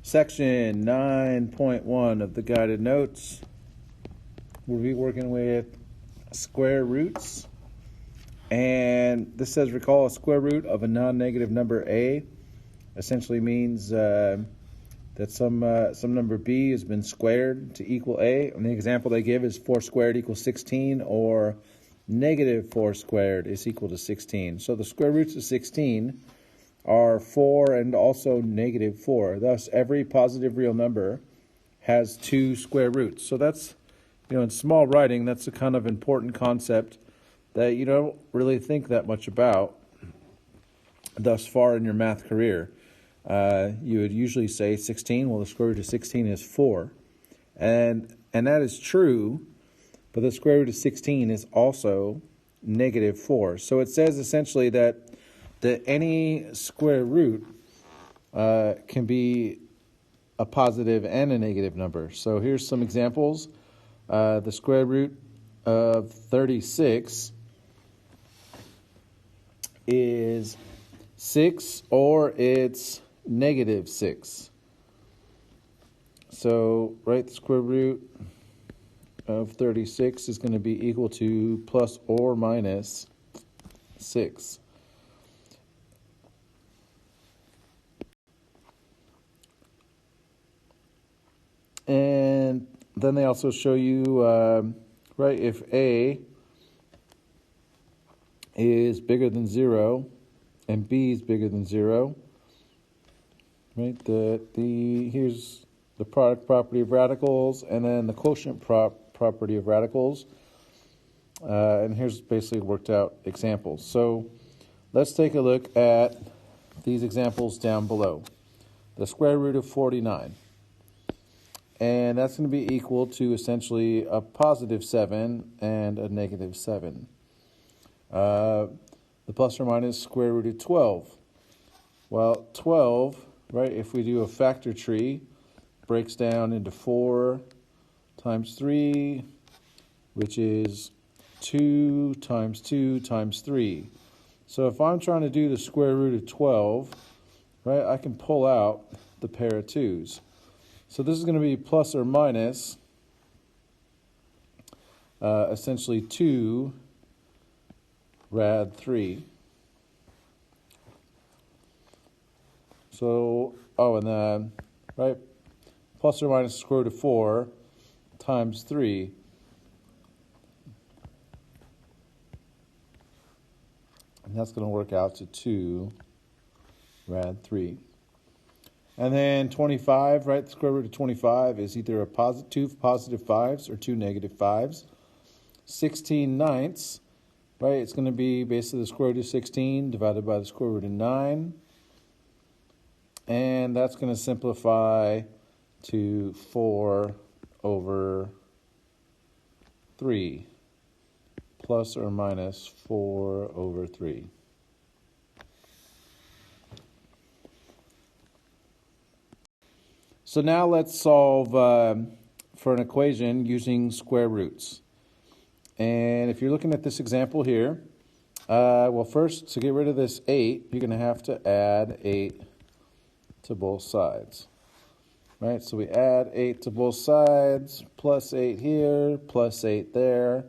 Section 9.1 of the guided notes, we'll be working with square roots. And this says, recall a square root of a non-negative number a. Essentially means that some number b has been squared to equal a. And the example they give is 4 squared equals 16, or negative 4 squared is equal to 16. So the square roots of 16 are 4 and also negative 4. Thus, every positive real number has 2 square roots. So that's, in small writing, that's a kind of important concept that you don't really think that much about thus far in your math career. You would usually say 16, well, the square root of 16 is 4. And that is true, but the square root of 16 is also negative 4. So it says essentially that any square root can be a positive and a negative number. So here's some examples. The square root of 36 is 6, or it's negative 6. So, the square root of 36 is going to be equal to plus or minus 6. And then they also show you, if a is bigger than 0 and b is bigger than 0, here's the product property of radicals, and then the quotient property of radicals. And here's basically worked out examples. So let's take a look at these examples down below. The square root of 49. And that's going to be equal to essentially a positive 7 and a negative 7. The plus or minus square root of 12. Well, 12, if we do a factor tree, breaks down into 4 times 3, which is 2 times 2 times 3. So if I'm trying to do the square root of 12, I can pull out the pair of 2's. So this is going to be plus or minus essentially 2 rad 3. So, and then, plus or minus the square root of 4 times 3. And that's going to work out to 2 rad 3. And then 25, the square root of 25 is either two positive 5s or 2 negative 5s. 16 ninths, it's going to be basically the square root of 16 divided by the square root of 9. And that's going to simplify to 4 over 3, plus or minus 4 over 3. So now let's solve for an equation using square roots. And if you're looking at this example here, first, to get rid of this 8, you're going to have to add 8 to both sides. So we add 8 to both sides, plus 8 here, plus 8 there.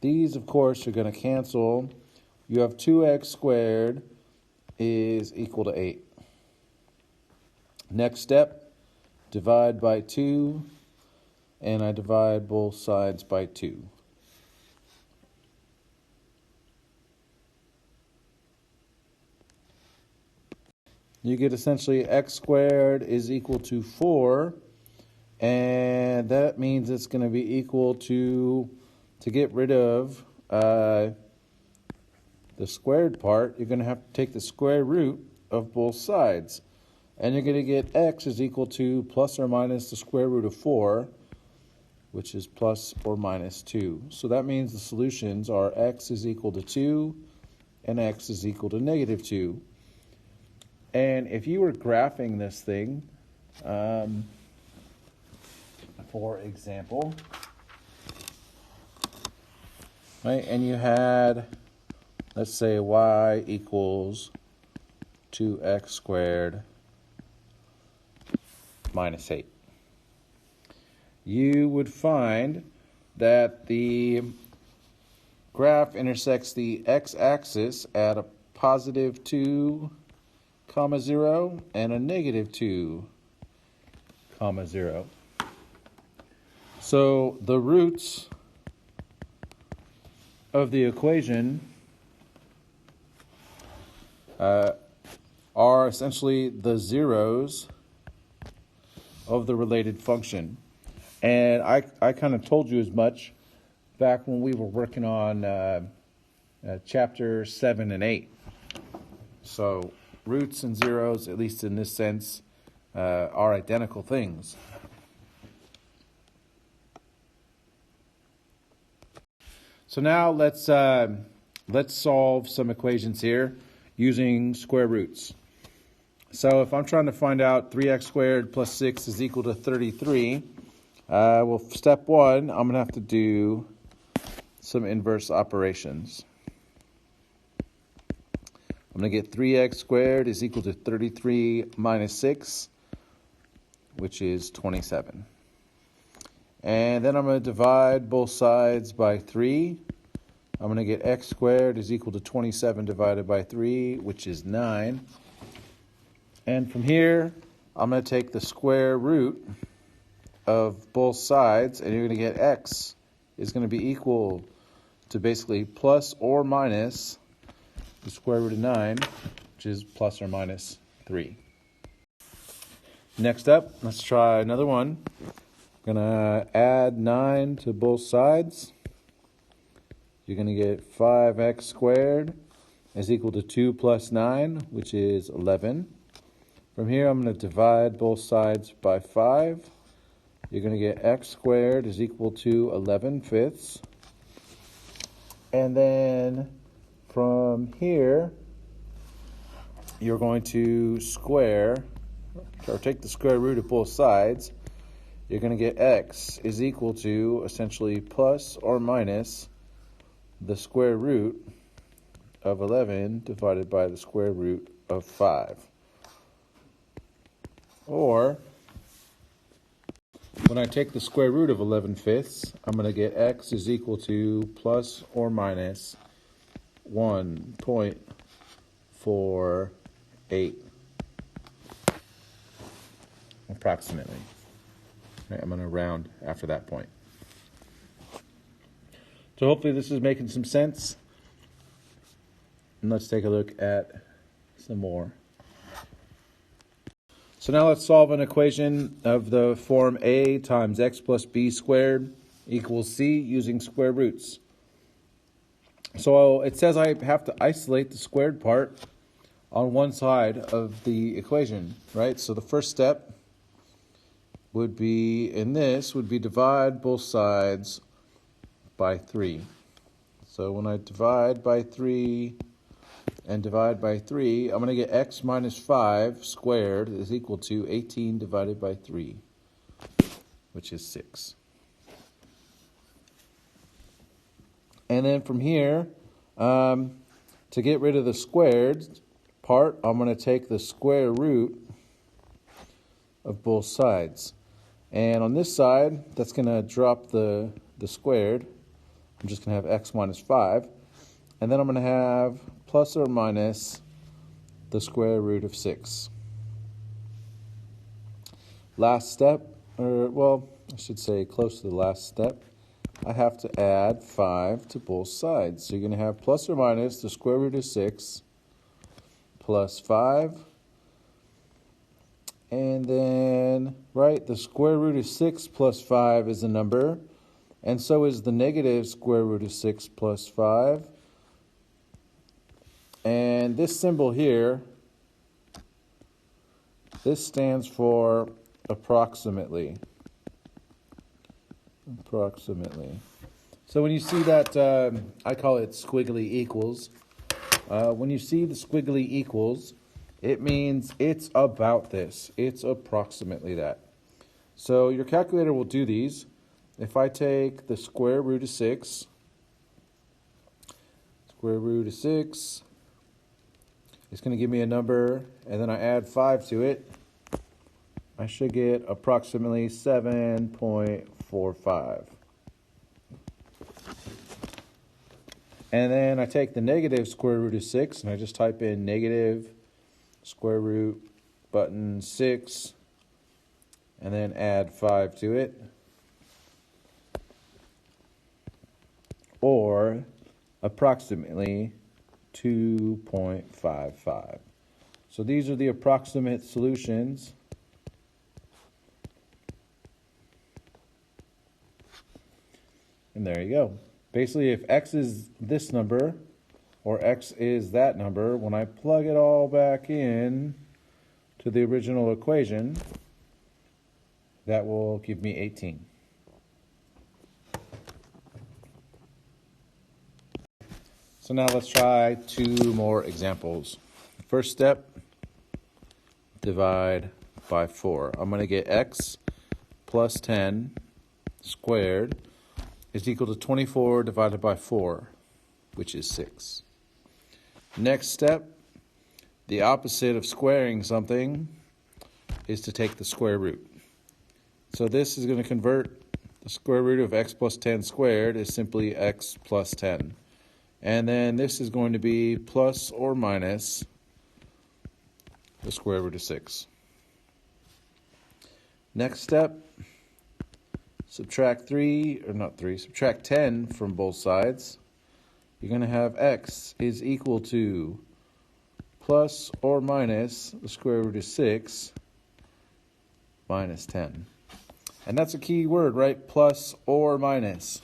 These, of course, are going to cancel. You have 2x squared is equal to 8. Next step. Divide by 2, and I divide both sides by 2. You get essentially x squared is equal to 4, and that means it's going to be equal to get rid of the squared part, you're going to have to take the square root of both sides. And you're going to get x is equal to plus or minus the square root of 4, which is plus or minus 2. So that means the solutions are x is equal to 2 and x is equal to negative 2. And if you were graphing this thing, for example, and you had, let's say, y equals 2x squared minus 8. You would find that the graph intersects the x-axis at a positive 2, 0, and a negative 2, 0. So the roots of the equation are essentially the zeros of the related function. And I kind of told you as much back when we were working on chapter 7 and 8. So roots and zeros, at least in this sense, are identical things. So now let's solve some equations here using square roots. So if I'm trying to find out 3x squared plus 6 is equal to 33, well, step 1, I'm going to have to do some inverse operations. I'm going to get 3x squared is equal to 33 minus 6, which is 27. And then I'm going to divide both sides by 3. I'm going to get x squared is equal to 27 divided by 3, which is 9. And from here, I'm going to take the square root of both sides, and you're going to get x is going to be equal to basically plus or minus the square root of 9, which is plus or minus 3. Next up, let's try another one. I'm going to add 9 to both sides. You're going to get 5x squared is equal to 2 plus 9, which is 11. From here, I'm going to divide both sides by 5. You're going to get x squared is equal to 11 fifths. And then from here, you're going to square, or take the square root of both sides. You're going to get x is equal to essentially plus or minus the square root of 11 divided by the square root of 5. Or, when I take the square root of 11 fifths, I'm going to get x is equal to plus or minus 1.48, approximately. Right, I'm going to round after that point. So hopefully this is making some sense. And let's take a look at some more. So now let's solve an equation of the form a times x plus b squared equals c using square roots. So it says I have to isolate the squared part on one side of the equation, right? So the first step would be, in this, would be divide both sides by 3. So when I divide by 3 and divide by 3, I'm going to get x minus 5 squared is equal to 18 divided by 3, which is 6. And then from here, to get rid of the squared part, I'm going to take the square root of both sides. And on this side, that's going to drop the squared. I'm just going to have x minus 5. And then I'm going to have plus or minus the square root of 6. Last step, or well, I should say close to the last step, I have to add 5 to both sides. So you're going to have plus or minus the square root of 6 plus 5. And then, right, the square root of 6 plus 5 is a number. And so is the negative square root of 6 plus 5. And this symbol here, this stands for approximately. Approximately. So when you see that, I call it squiggly equals. When you see the squiggly equals, it means it's about this. It's approximately that. So your calculator will do these. If I take the square root of 6, it's going to give me a number, and then I add 5 to it. I should get approximately 7.45. And then I take the negative square root of 6 and I just type in negative square root button 6 and then add 5 to it. Or approximately 2.55. So these are the approximate solutions. And there you go. Basically, if x is this number, or x is that number, when I plug it all back in to the original equation, that will give me 18. So now let's try 2 more examples. First step, divide by 4. I'm going to get x plus 10 squared is equal to 24 divided by 4, which is 6. Next step, the opposite of squaring something is to take the square root. So this is going to convert the square root of x plus 10 squared is simply x plus 10. And then this is going to be plus or minus the square root of 6. Next step, subtract 10 from both sides. You're going to have x is equal to plus or minus the square root of 6 minus 10. And that's a key word, right? Plus or minus,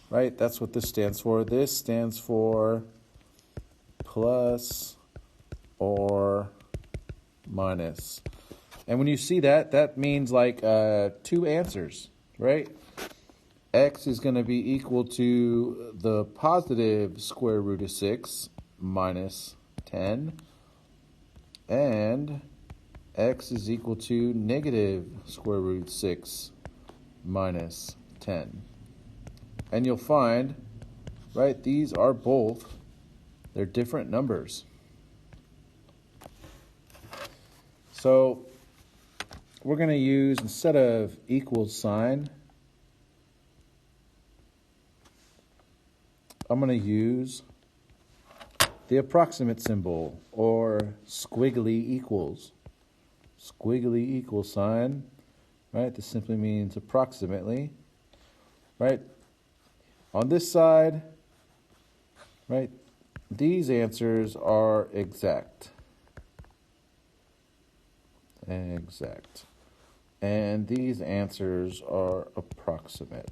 right? That's what this stands for. This stands for plus or minus. And when you see that, that means like 2 answers, right? X is going to be equal to the positive square root of 6 minus 10. And x is equal to negative square root 6 minus 10. And you'll find, right, these are both, they're different numbers. So we're going to use, instead of equals sign, I'm going to use the approximate symbol, or squiggly equals. Squiggly equal sign, right? This simply means approximately, right? On this side, right, these answers are exact. Exact. And these answers are approximate.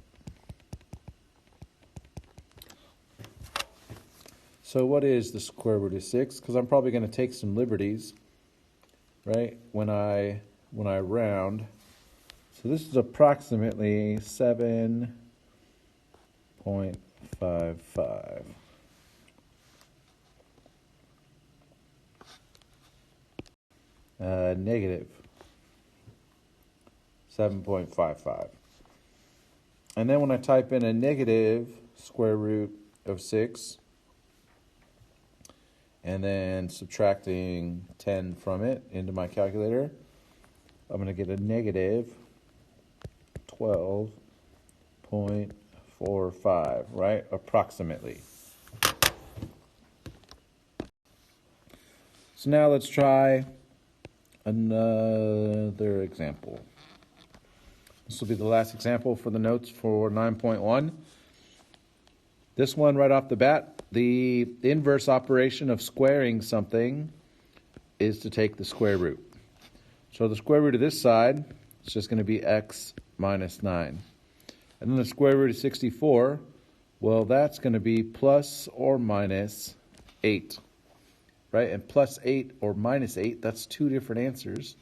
So what is the square root of 6? Because I'm probably going to take some liberties, right, when I round. So this is approximately 7.55. Negative 7.55. And then when I type in a negative square root of 6, and then subtracting 10 from it into my calculator, I'm going to get a negative 12.45, right? Approximately. So now let's try another example. This will be the last example for the notes for 9.1. This one right off the bat, the inverse operation of squaring something is to take the square root. So the square root of this side is just going to be x minus 9. And then the square root of 64, well, that's going to be plus or minus 8. Right? And plus 8 or minus 8, that's 2 different answers.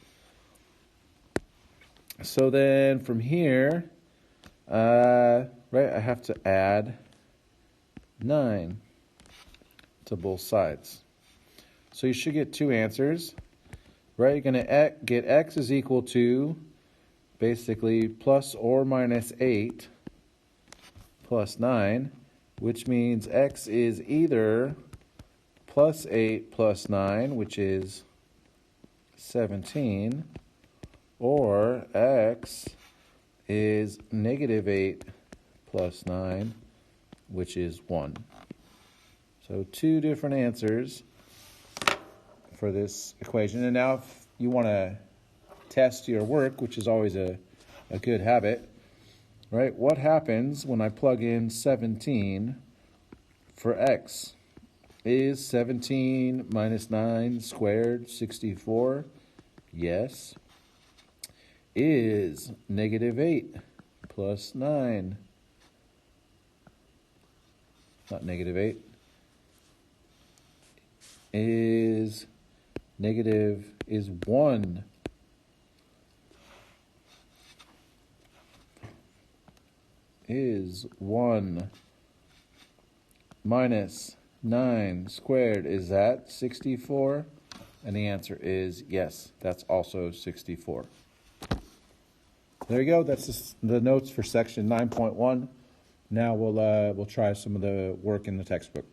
So then from here, right, I have to add 9 to both sides. So you should get 2 answers, right? You're going to get x is equal to basically plus or minus 8 plus 9, which means x is either plus 8 plus 9, which is 17, or x is negative 8 plus 9, which is 1. So two different answers for this equation. And now if you want to test your work, which is always a good habit, right? What happens when I plug in 17 for x? Is 17 minus 9 squared 64? Yes. Is negative 8 plus 9, not negative 8, is 1. Is 1 minus 9 squared, is that 64? And the answer is yes, that's also 64. There you go. That's just the notes for section 9.1. Now we'll try some of the work in the textbook.